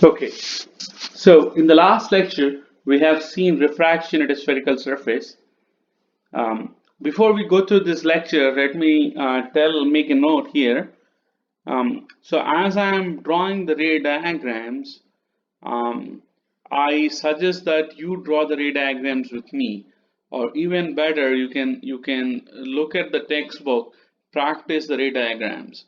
Okay, so in the last lecture, we have seen refraction at a spherical surface. Before we go through this lecture, let me make a note here. So as I am drawing the ray diagrams, um, I suggest that you draw the ray diagrams with me, or even better, you can look at the textbook, practice the ray diagrams.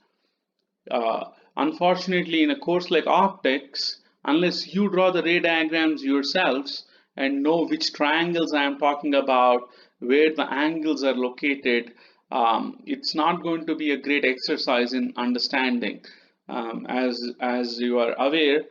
Uh, Unfortunately, in a course like optics, unless you draw the ray diagrams yourselves and know which triangles I am talking about, where the angles are located, it's not going to be a great exercise in understanding. As you are aware,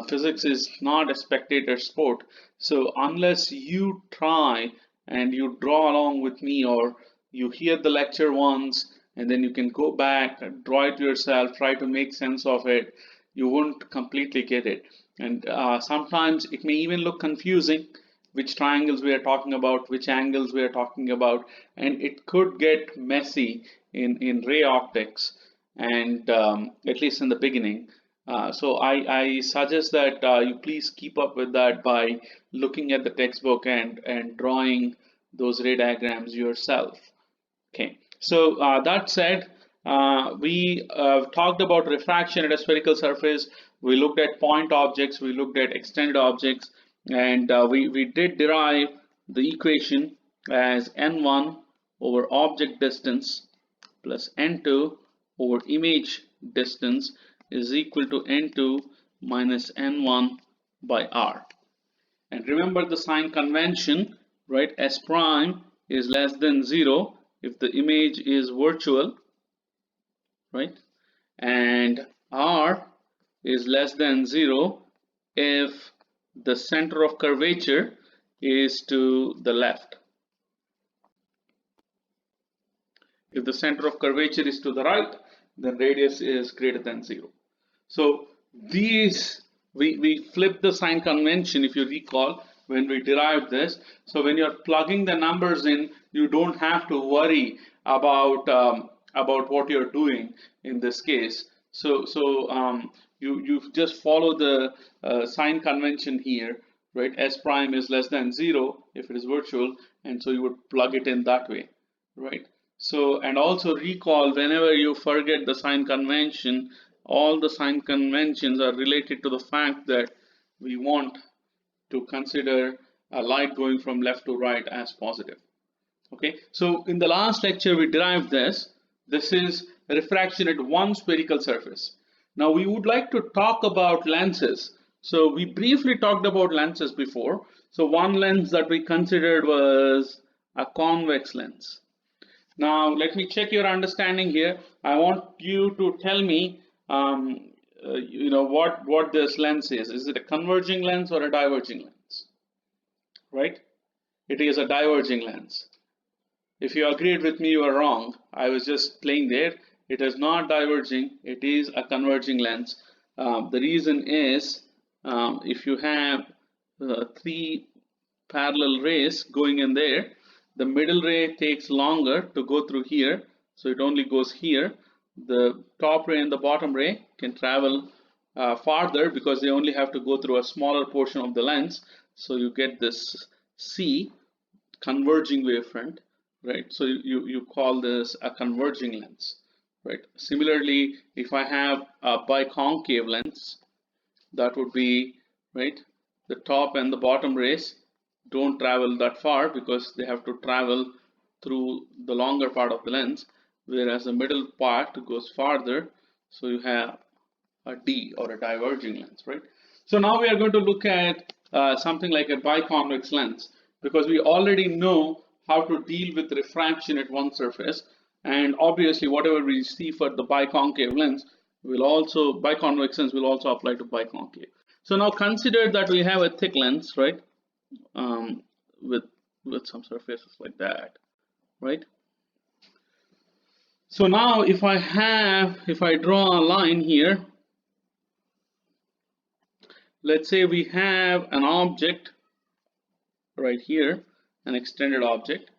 physics is not a spectator sport. So unless you try and you draw along with me, or you hear the lecture once and then you can go back, draw it yourself, try to make sense of it, you won't completely get it. And sometimes it may even look confusing which triangles we are talking about, which angles we are talking about, and it could get messy in ray optics, and at least in the beginning. So I suggest that you please keep up with that by looking at the textbook and drawing those ray diagrams yourself. Okay, so that said, we talked about refraction at a spherical surface. We looked at point objects, we looked at extended objects, and we did derive the equation as n1 over object distance plus n2 over image distance is equal to n2 minus n1 by r. And remember the sign convention, right? S prime is less than 0 if the image is virtual, right? And R is less than 0 if the center of curvature is to the left. If the center of curvature is to the right, then radius is greater than 0. So these, we flip the sign convention, if you recall, when we derived this. So when you're plugging the numbers in, you don't have to worry about what you're doing in this case. So you just follow the sign convention here, right? S prime is less than 0 if it is virtual, and so you would plug it in that way, right? So, and also recall, whenever you forget the sign convention, all the sign conventions are related to the fact that we want to consider a light going from left to right as positive. Okay, so in the last lecture we derived this. This is refraction at one spherical surface. Now we would like to talk about lenses. So we briefly talked about lenses before. So one lens that we considered was a convex lens. Now, let me check your understanding here. I want you to tell me, what this lens is. Is it a converging lens or a diverging lens? Right? It is a diverging lens. If you agreed with me, you are wrong. I was just playing there. It is not diverging. It is a converging lens. The reason is, if you have three parallel rays going in there, the middle ray takes longer to go through here, so it only goes here. The top ray and the bottom ray can travel farther because they only have to go through a smaller portion of the lens, so you get this C, converging wavefront, right? So you call this a converging lens, right? Similarly, if I have a biconcave lens, that would be, right, the top and the bottom rays don't travel that far because they have to travel through the longer part of the lens, whereas the middle part goes farther, so you have a D, or a diverging lens, right? So now we are going to look at something like a biconvex lens, because we already know how to deal with refraction at one surface, and obviously whatever we see for the biconcave lens will also, biconvex lens will also apply to biconcave. So now consider that we have a thick lens, right? um, with some surfaces like that, right? So now if I draw a line here, let's say we have an object right here, an extended object,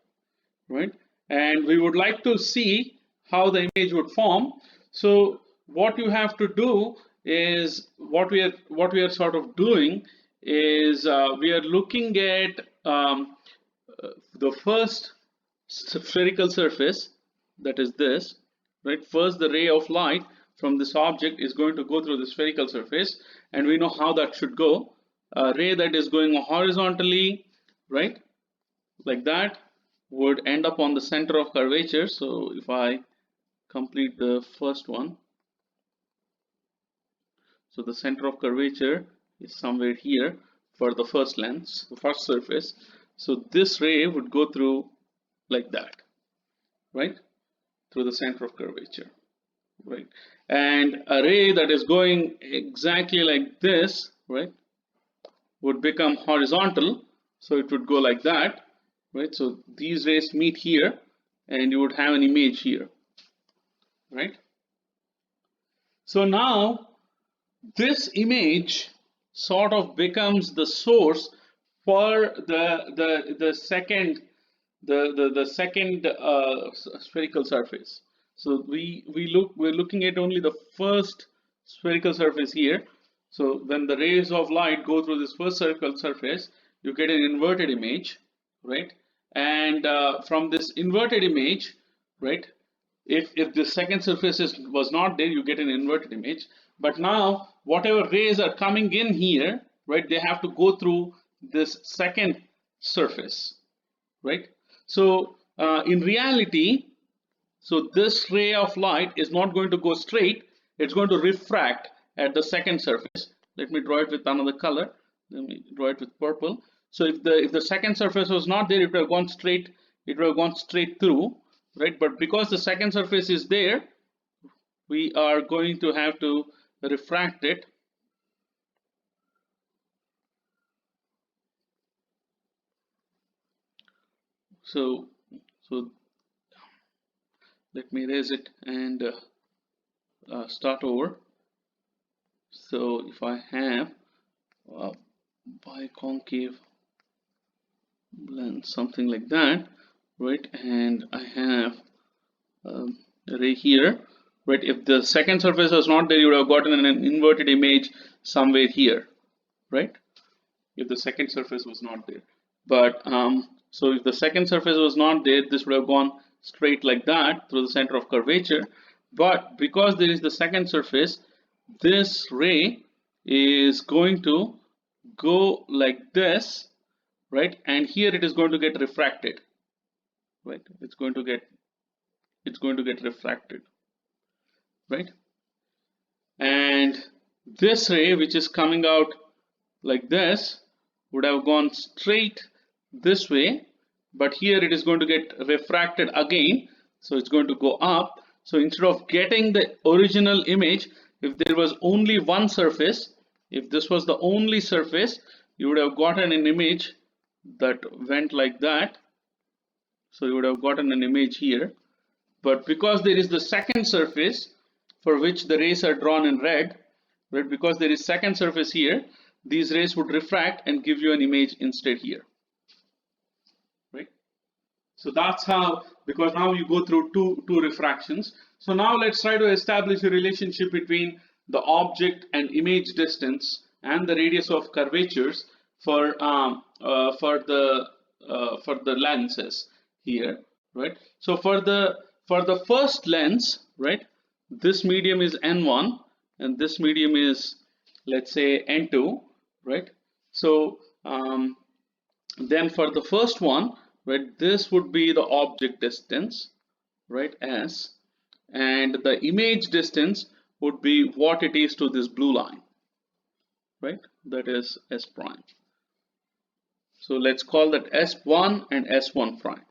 right? And we would like to see how the image would form. So what you have to do is what we are sort of doing is we are looking at the first spherical surface, that is this, right? First, the ray of light from this object is going to go through the spherical surface, and we know how that should go. A ray that is going horizontally, right, like that, would end up on the center of curvature. So if I complete the first one, so the center of curvature is somewhere here for the first lens, the first surface. So this ray would go through like that, right, through the center of curvature, right? And a ray that is going exactly like this, right, would become horizontal. So it would go like that, right? So these rays meet here, and you would have an image here, right? So now this image sort of becomes the source for the second the second spherical surface. So we're looking at only the first spherical surface here. So when the rays of light go through this first spherical surface, you get an inverted image, right? And from this inverted image, right, if the second surface was not there, you get an inverted image. But now whatever rays are coming in here, right, they have to go through this second surface, right? So in reality, so this ray of light is not going to go straight, it's going to refract at the second surface. Let me draw it with another color. Let me draw it with purple. So if the second surface was not there, it would have gone straight, it would have gone straight through, right? But because the second surface is there, we are going to have to refract it. So let me erase it and start over. So if I have a biconcave lens, something like that, right, and I have a ray here, right, if the second surface was not there, you would have gotten an inverted image somewhere here, right, if the second surface was not there. But so if the second surface was not there, this would have gone straight like that through the center of curvature. But because there is the second surface, this ray is going to go like this, right, and here it is going to get refracted, right, it's going to get refracted, right? And this ray, which is coming out like this, would have gone straight this way, but here it is going to get refracted again, so it's going to go up. So instead of getting the original image, if there was only one surface, if this was the only surface, you would have gotten an image that went like that. So you would have gotten an image here. But because there is the second surface for which the rays are drawn in red, right, because there is second surface here, these rays would refract and give you an image instead here, right? So that's how, because now you go through two refractions. So now let's try to establish a relationship between the object and image distance and the radius of curvatures for the lenses here, right? So for the first lens, right, this medium is N1 and this medium is, let's say, N2, right? So then for the first one, right, this would be the object distance, right, S, and the image distance would be what it is to this blue line, right, that is S prime. So let's call that S1 and S1 prime,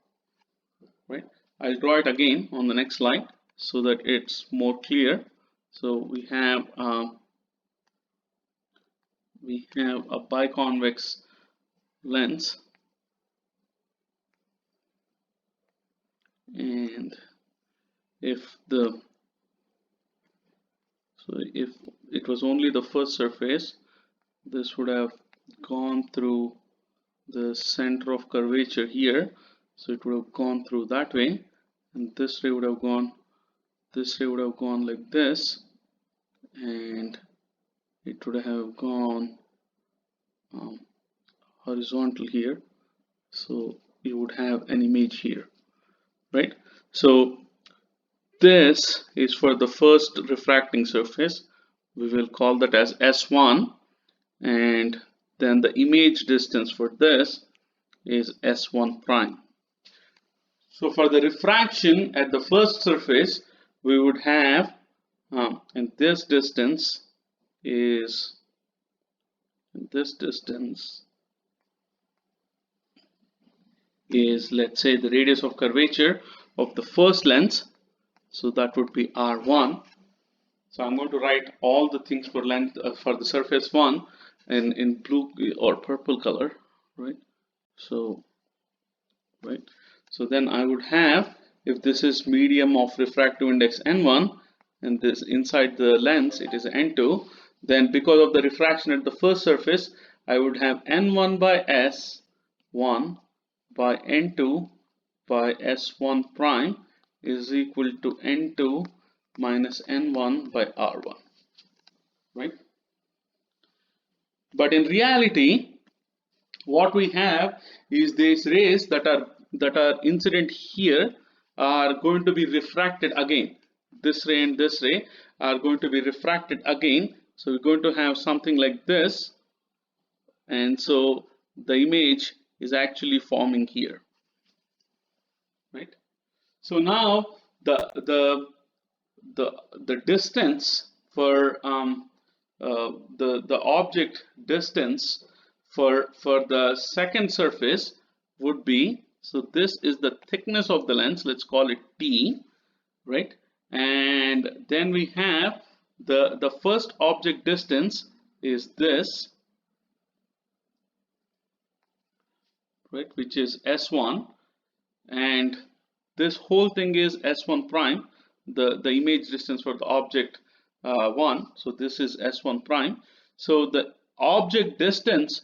right? I'll draw it again on the next slide so that it's more clear. So we have a biconvex lens, and if it was only the first surface, this would have gone through the center of curvature here, so it would have gone through that way, and this ray would have gone like this, and it would have gone horizontal here, so you would have an image here, right? So this is for the first refracting surface. We will call that as S1, and then the image distance for this is S1 prime. So for the refraction at the first surface, we would have, and this distance is let's say the radius of curvature of the first lens, so that would be R1. So I'm going to write all the things for length for the surface 1 in blue or purple color, right? So then I would have, if this is medium of refractive index N1 and this inside the lens it is N2, then because of the refraction at the first surface, I would have N1 by S1 by N2 by S1 prime is equal to N2 minus N1 by R1, right? But in reality, what we have is these rays that are incident here are going to be refracted again. This ray and this ray are going to be refracted again. So we're going to have something like this, and so the image is actually forming here, right? So now the distance for the object distance for the second surface would be, so this is the thickness of the lens, let's call it T, right? And then we have the first object distance is this, right, which is S1, and this whole thing is S1 prime, the image distance for the object 1. So this is S1 prime. So the object distance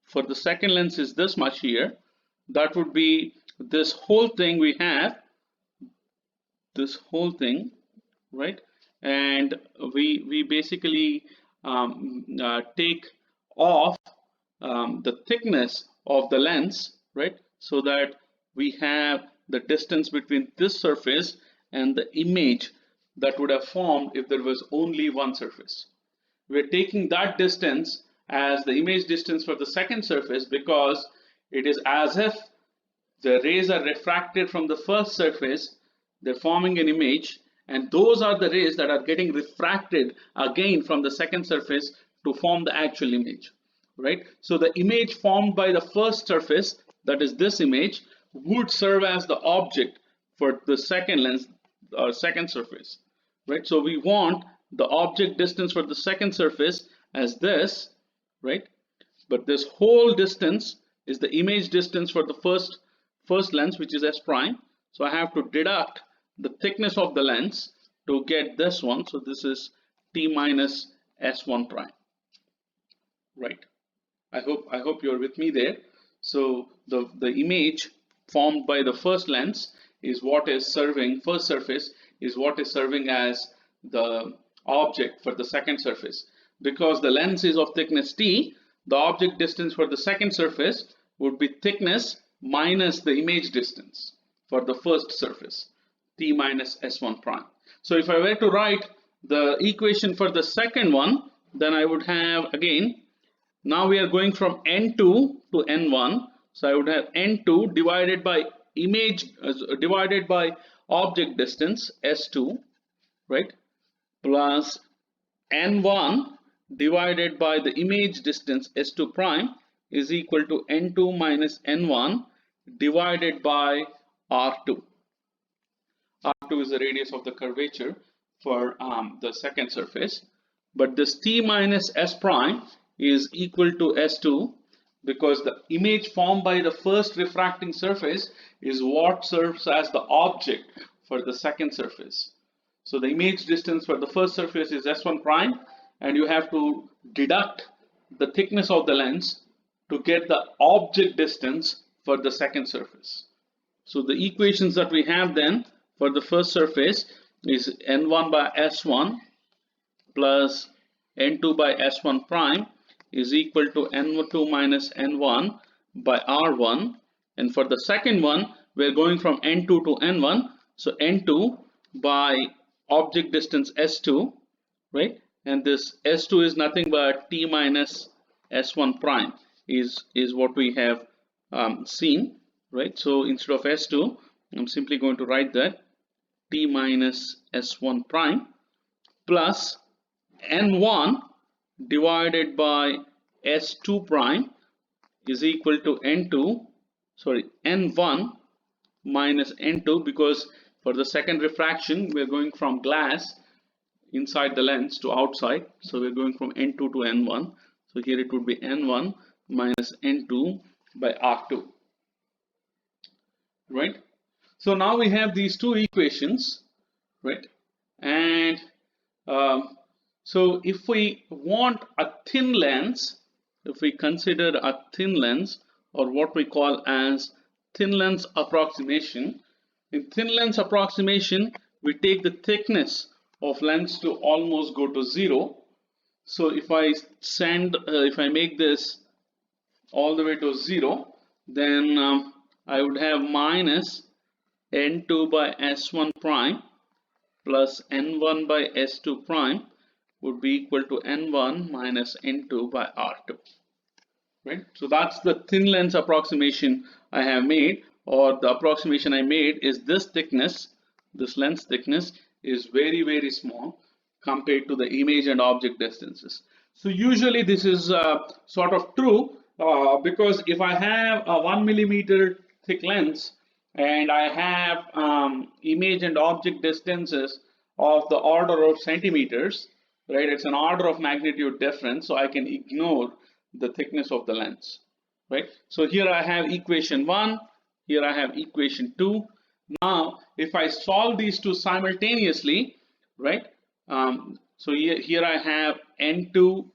for the second lens is this much here. That would be this whole thing we have, this whole thing, right? And we basically take off the thickness of the lens, right? So that we have the distance between this surface and the image that would have formed if there was only one surface. We're taking that distance as the image distance for the second surface because it is as if the rays are refracted from the first surface, they're forming an image, and those are the rays that are getting refracted again from the second surface to form the actual image, right? So the image formed by the first surface, that is this image, would serve as the object for the second lens or second surface, right? So we want the object distance for the second surface as this, right? But this whole distance is the image distance for the first lens, which is S prime. So I have to deduct the thickness of the lens to get this one. So this is T minus S1 prime, right? I hope you're with me there. So the image formed by the first lens is what is serving, first surface is what is serving as the object for the second surface. Because the lens is of thickness T, the object distance for the second surface would be thickness minus the image distance for the first surface, T minus S1 prime. So if I were to write the equation for the second one, then I would have, again, now we are going from N2 to N1. So I would have N2 divided by image, divided by object distance, S2, right, plus N1 divided by the image distance, S2 prime, is equal to N2 minus N1 divided by R2. R2 is the radius of the curvature for the second surface. But this T minus S prime is equal to S2 because the image formed by the first refracting surface is what serves as the object for the second surface. So the image distance for the first surface is S1 prime, and you have to deduct the thickness of the lens to get the object distance for the second surface. So the equations that we have then for the first surface is N1 by S1 plus n2 by s1 prime is equal to n2 minus n1 by r1. And for the second one, we're going from n2 to n1. So n2 by object distance s2, right? And this s2 is nothing but t minus s1 prime is what we have seen, right? So instead of s2, I'm simply going to write that t minus s1 prime plus n1 divided by s2 prime is equal to n1 minus n2, because for the second refraction we're going from glass inside the lens to outside, so we're going from n2 to n1. So here it would be n1 minus n2 by r2, right? So now we have these two equations, right? And so if we want a thin lens, if we consider a thin lens, or what we call as thin lens approximation, in thin lens approximation we take the thickness of lens to almost go to 0. So if I make this all the way to 0, then I would have minus n2 by s1 prime plus n1 by s2 prime would be equal to n1 minus n2 by r2, right? So that's the thin lens approximation I have made, or the approximation I made is this thickness, this lens thickness is very, very small compared to the image and object distances. So usually this is sort of true because if I have a 1 millimeter thick lens and I have image and object distances of the order of centimeters, right? It's an order of magnitude difference, so I can ignore the thickness of the lens, right? So here I have equation 1, here I have equation 2. Now if I solve these two simultaneously, right? So here I have n2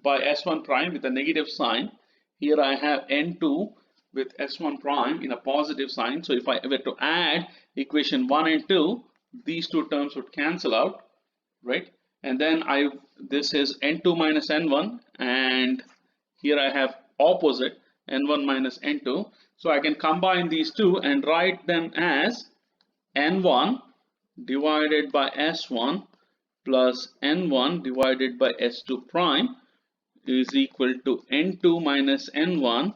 by s1 prime with a negative sign. Here I have n2 with s1 prime in a positive sign. So if I were to add equation 1 and 2, these two terms would cancel out, right? And then this is n2 minus n1, and here I have opposite n1 minus n2. So I can combine these two and write them as n1 divided by s1 plus n1 divided by s2 prime is equal to n2 minus n1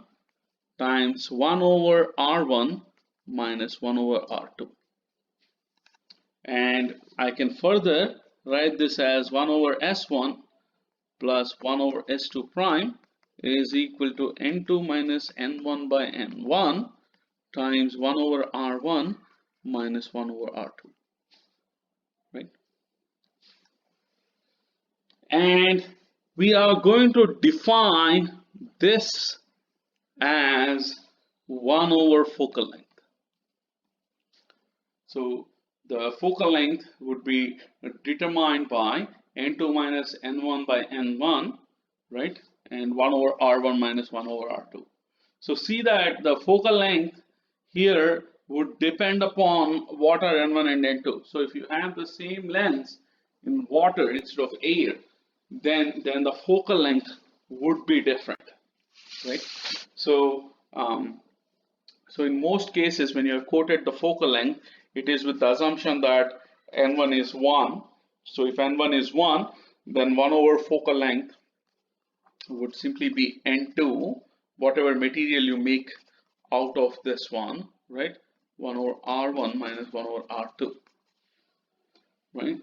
times 1 over r1 minus 1 over r2. And I can further write this as 1 over s1 plus 1 over s2 prime is equal to n2 minus n1 by n1 times 1 over r1 minus 1 over r2, right? And we are going to define this as 1 over focal length. So the focal length would be determined by n2 minus n1 by n1, right? And 1 over r1 minus 1 over r2. So see that the focal length here would depend upon water n1 and n2. So if you have the same lens in water instead of air, then the focal length would be different, right? So so in most cases when you have quoted the focal length, it is with the assumption that n1 is 1. So if n1 is 1, then 1 over focal length would simply be n2, whatever material you make out of this one, right? 1 over r1 minus 1 over r2, right?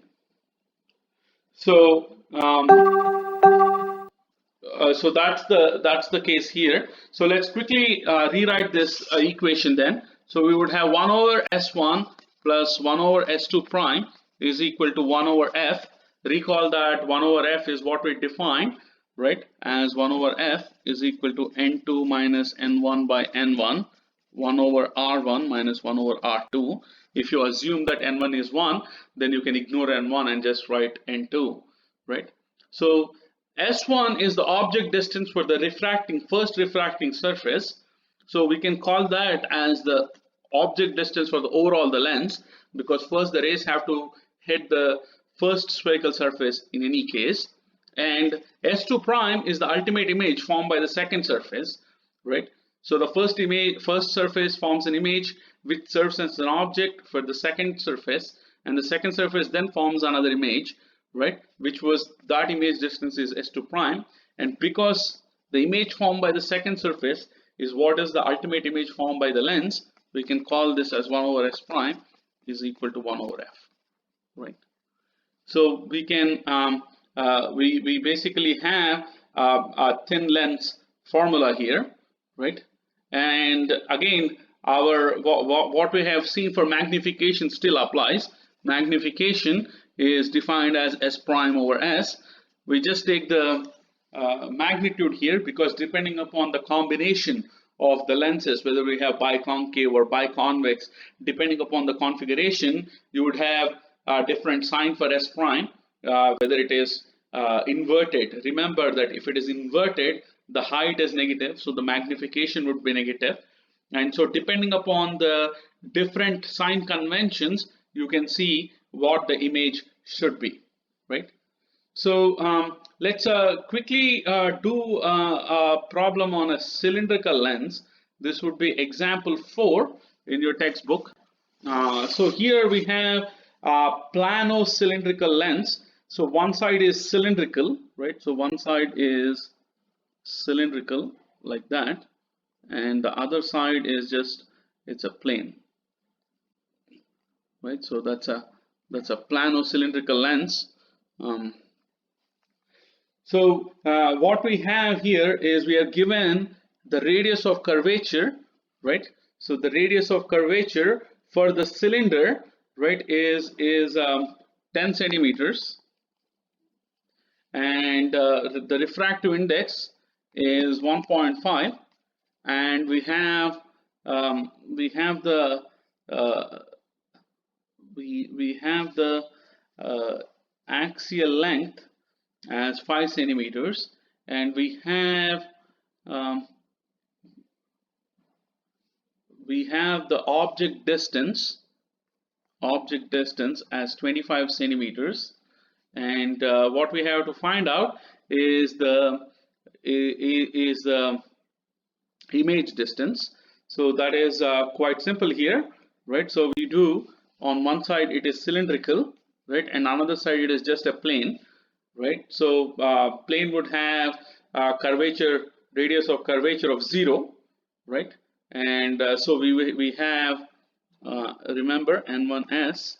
So so that's the case here. So let's quickly rewrite this equation then. So we would have 1 over s1 plus 1 over s2 prime is equal to 1 over f. Recall that 1 over f is what we defined, right, as 1 over f is equal to n2 minus n1 by n1, 1 over r1 minus 1 over r2. If you assume that n1 is 1, then you can ignore n1 and just write n2, right? So S1 is the object distance for the first refracting surface. So we can call that as the object distance for the overall the lens, because first the rays have to hit the first spherical surface in any case, and S2 prime is the ultimate image formed by the second surface, right? So the first surface forms an image which serves as an object for the second surface, and the second surface then forms another image, right? Which was that image distance is S2 prime, and because the image formed by the second surface is what is the ultimate image formed by the lens, we can call this as 1 over S prime is equal to 1 over F, right? So we can we basically have a thin lens formula here, right? And again, our what we have seen for magnification still applies. Magnification is defined as S prime over S. We just take the magnitude here because depending upon the combination of the lenses, whether we have biconcave or biconvex, depending upon the configuration, you would have a different sign for S prime, whether it is inverted. Remember that if it is inverted, the height is negative, so the magnification would be negative. And so depending upon the different sign conventions, you can see what the image should be, right? So let's quickly do a problem on a cylindrical lens. This would be example 4 in your textbook. So here we have a plano cylindrical lens. So one side is cylindrical, right? So one side is cylindrical like that, and the other side is just, it's a plane, right? So that's a plano cylindrical lens. So what we have here is we are given the radius of curvature, right? So the radius of curvature for the cylinder, right, is 10 centimeters, and the refractive index is 1.5, and we have the axial length as 5 centimeters, and we have the object distance as 25 centimeters, and what we have to find out is the image distance. So that is quite simple here, right? So we do, on one side it is cylindrical, right, and another side it is just a plane, right? So plane would have curvature, radius of curvature of 0, right? And so we have remember n1s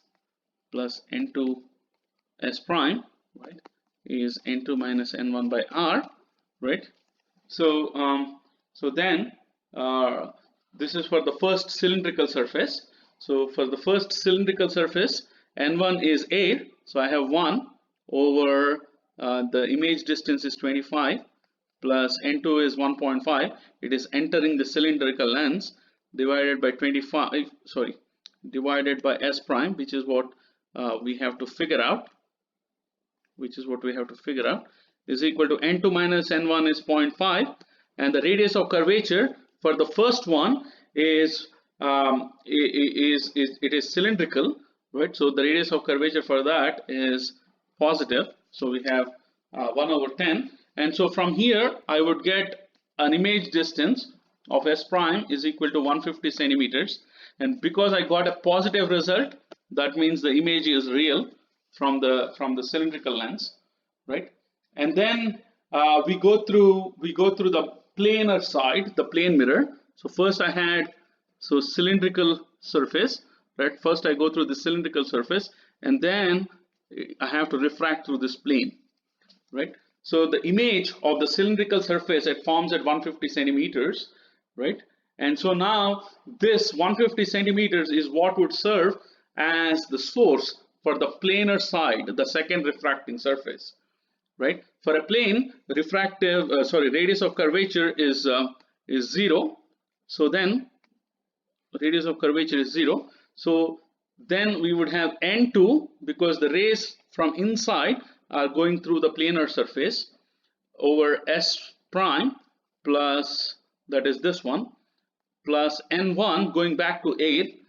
plus n2s prime, right, is n2 minus n1 by r, right? So so then this is for the first cylindrical surface. So for the first cylindrical surface, n1 is 8, so I have 1 over the image distance is 25 plus n2 is 1.5. It is entering the cylindrical lens divided by 25, sorry, divided by s prime, which is what we have to figure out, is equal to n2 minus n1 is 0.5, and the radius of curvature for the first one is it is cylindrical, right? So the radius of curvature for that is positive, so we have 1 over 10, and so from here I would get an image distance of s prime is equal to 150 centimeters, and because I got a positive result, that means the image is real from the cylindrical lens, right? And then we go through the planar side, the plane mirror. So first I had cylindrical surface, right? First I go through the cylindrical surface, and then I have to refract through this plane, right? So the image of the cylindrical surface, it forms at 150 centimeters, right? And so now this 150 centimeters is what would serve as the source for the planar side, the second refracting surface, right? For a plane, refractive radius of curvature is 0. So then radius of curvature is 0. So then we would have n2, because the rays from inside are going through the planar surface, over s prime plus, that is this one, plus n1 going back to 8,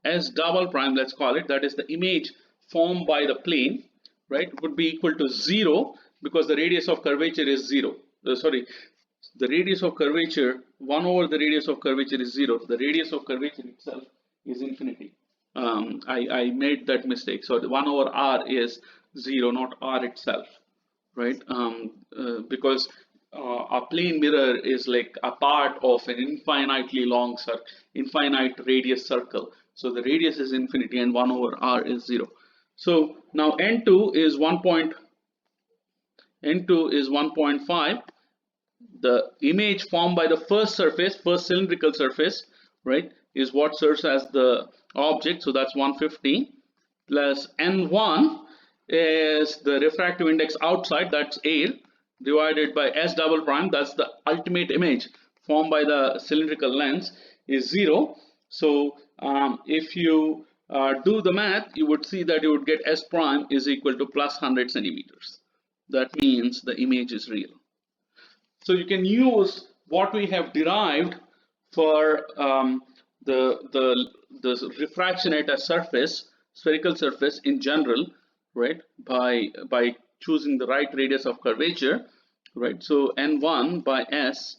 s double prime, let's call it, that is the image formed by the plane, right, would be equal to 0 because the radius of curvature is 0. Sorry, the radius of curvature, 1 over the radius of curvature is 0. The radius of curvature itself is infinity. I made that mistake. So the 1 over r is 0, not r itself, right? Because a plane mirror is like a part of an infinitely long circle, infinite radius circle. So the radius is infinity and 1 over r is 0. So now n2 is 1.5. The image formed by the first surface, first cylindrical surface, right, is what serves as the object. So that's 150 plus n1 is the refractive index outside, that's air, divided by s double prime, that's the ultimate image formed by the cylindrical lens, is 0. So if you do the math, you would see that you would get s prime is equal to plus 100 centimeters. That means the image is real. So you can use what we have derived for the refraction at a surface, spherical surface in general, right? By choosing the right radius of curvature, right? So n1 by s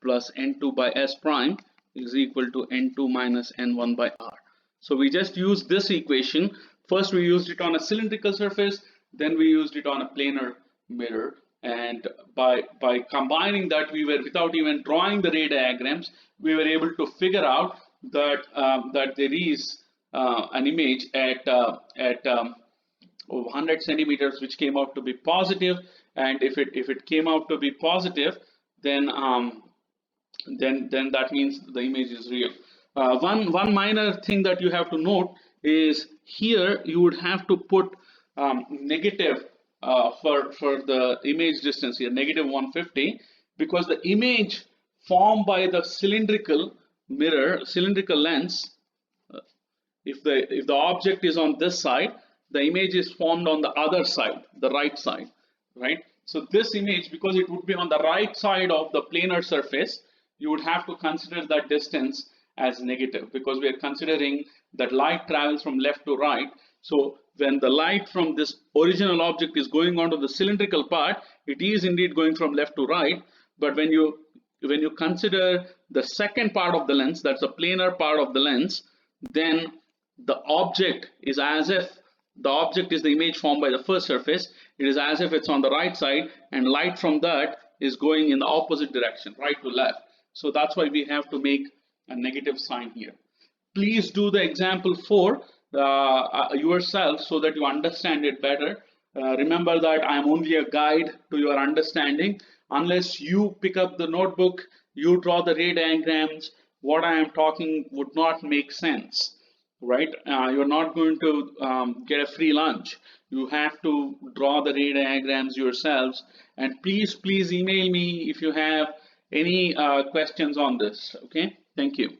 plus n2 by s prime is equal to n2 minus n1 by r. So we just used this equation. First we used it on a cylindrical surface, then we used it on a planar mirror, and by combining that, we were, without even drawing the ray diagrams, we were able to figure out that that there is an image at 100 centimeters which came out to be positive, and if it came out to be positive, then then that means the image is real. One minor thing that you have to note is here you would have to put negative for the image distance here, negative 150, because the image formed by the cylindrical mirror, cylindrical lens, if the object is on this side, the image is formed on the other side, the right side, right? So this image, because it would be on the right side of the planar surface, you would have to consider that distance as negative, because we are considering that light travels from left to right. So when the light from this original object is going onto the cylindrical part, it is indeed going from left to right. But when you consider the second part of the lens, that's the planar part of the lens, then the object is as if the object is the image formed by the first surface. It is as if it's on the right side, and light from that is going in the opposite direction, right to left. So that's why we have to make a negative sign here. Please do the example 4 yourself so that you understand it better. Remember that I am only a guide to your understanding. Unless you pick up the notebook, you draw the ray diagrams, what I am talking would not make sense, right? You're not going to get a free lunch. You have to draw the ray diagrams yourselves. And please email me if you have any questions on this. Okay, thank you.